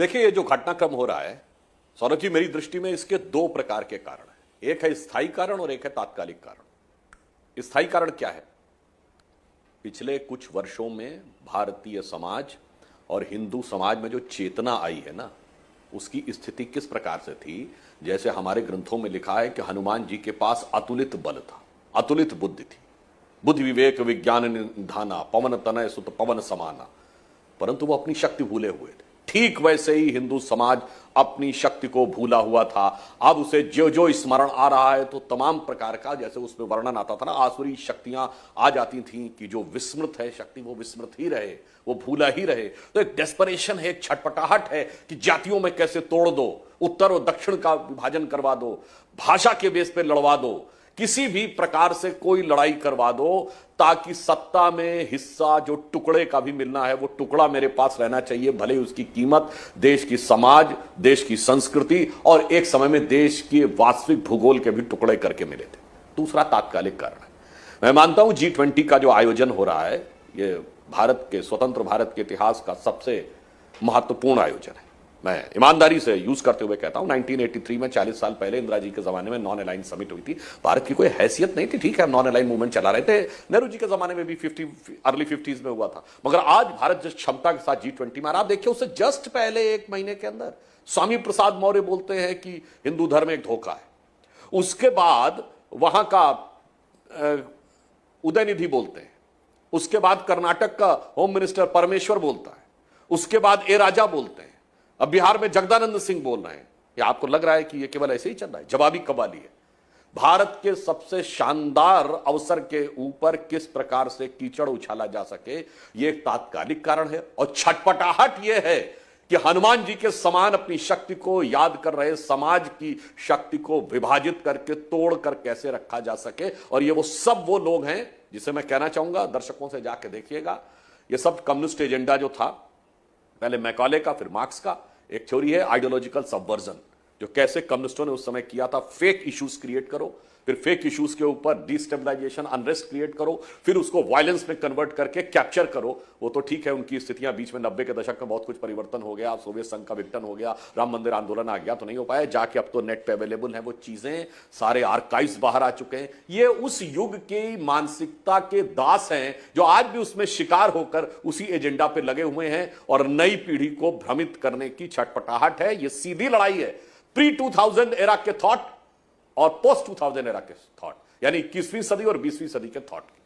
देखिए, ये जो घटनाक्रम हो रहा है सौरभ जी, मेरी दृष्टि में इसके दो प्रकार के कारण हैं। एक है स्थायी कारण और एक है तात्कालिक कारण। स्थायी कारण क्या है? पिछले कुछ वर्षों में भारतीय समाज और हिंदू समाज में जो चेतना आई है ना, उसकी स्थिति किस प्रकार से थी? जैसे हमारे ग्रंथों में लिखा है कि हनुमान जी के पास अतुलित बल था, अतुलित बुद्धि थी, बुद्धि विवेक विज्ञान निधाना, पवन तनय सुत पवन समाना, परंतु वो अपनी शक्ति भूले हुए थे। ठीक वैसे ही हिंदू समाज अपनी शक्ति को भूला हुआ था। अब उसे जो जो स्मरण आ रहा है तो तमाम प्रकार का, जैसे उसमें वर्णन आता था ना, आसुरी शक्तियां आ जाती थीं कि जो विस्मृत है शक्ति वो विस्मृत ही रहे, वो भूला ही रहे। तो एक डेस्परेशन है, एक छटपटाहट है कि जातियों में कैसे तोड़ दो, उत्तर और दक्षिण का विभाजन करवा दो, भाषा के बेस पे लड़वा दो, किसी भी प्रकार से कोई लड़ाई करवा दो, ताकि सत्ता में हिस्सा जो टुकड़े का भी मिलना है वो टुकड़ा मेरे पास रहना चाहिए, भले उसकी कीमत देश की समाज, देश की संस्कृति और एक समय में देश के वास्तविक भूगोल के भी टुकड़े करके मिले थे। दूसरा तात्कालिक कारण है। मैं मानता हूं G20 का जो आयोजन हो रहा है, ये भारत के, स्वतंत्र भारत के इतिहास का सबसे महत्वपूर्ण आयोजन है। मैं ईमानदारी से यूज करते हुए कहता हूं, 1983 में 40 साल पहले इंदिरा जी के जमाने में नॉन अलाइन समिट हुई थी। भारत की कोई हैसियत नहीं थी, ठीक है, नॉन अलाइन मूवमेंट चला रहे थे, नेहरू जी के जमाने में भी अर्ली 50s में हुआ था, मगर आज भारत जिस क्षमता के साथ G20 में, आप देखिए उससे जस्ट पहले एक महीने के अंदर स्वामी प्रसाद मौर्य बोलते हैं कि हिंदू धर्म एक धोखा है। उसके बाद वहां का उदयनिधि बोलते हैं, उसके बाद कर्नाटक का होम मिनिस्टर परमेश्वर बोलता है, उसके बाद ए राजा बोलते हैं, अब बिहार में जगदानंद सिंह बोल रहे हैं। या आपको लग रहा है कि ये केवल ऐसे ही चल रहा है? जवाबी कव्वाली है। भारत के सबसे शानदार अवसर के ऊपर किस प्रकार से कीचड़ उछाला जा सके, ये एक तात्कालिक कारण है। और छटपटाहट यह है कि हनुमान जी के समान अपनी शक्ति को याद कर रहे समाज की शक्ति को विभाजित करके तोड़कर कैसे रखा जा सके। और ये वो लोग हैं जिसे मैं कहना चाहूंगा, दर्शकों से जाके देखिएगा, ये सब कम्युनिस्ट एजेंडा जो था, पहले मैकॉले का फिर मार्क्स का, एक थ्योरी है आइडियोलॉजिकल सबवर्जन, जो कैसे कम्युनिस्टों ने उस समय किया था। फेक इश्यूज क्रिएट करो, फिर फेक इश्यूज के ऊपर डिस्टेबलाइजेशन, अनरेस्ट क्रिएट करो, फिर उसको वायलेंस में कन्वर्ट करके कैप्चर करो। वो तो ठीक है, उनकी स्थितियां बीच में 90 के दशक में बहुत कुछ परिवर्तन हो गया, सोवियत संघ का विघटन हो गया, राम मंदिर आंदोलन आ गया तो नहीं हो पाया, जाके अब तो नेट पे अवेलेबल है वो चीजें, सारे आर्काइव्स बाहर आ चुके हैं। ये उस युग की मानसिकता के दास हैं जो आज भी उसमें शिकार होकर उसी एजेंडा पे लगे हुए हैं और नई पीढ़ी को भ्रमित करने की छटपटाहट है। ये सीधी लड़ाई है प्री 2000 एरा के थॉट और पोस्ट 2000 एरा के थॉट, यानी 21वीं सदी और 20वीं सदी के थॉट की।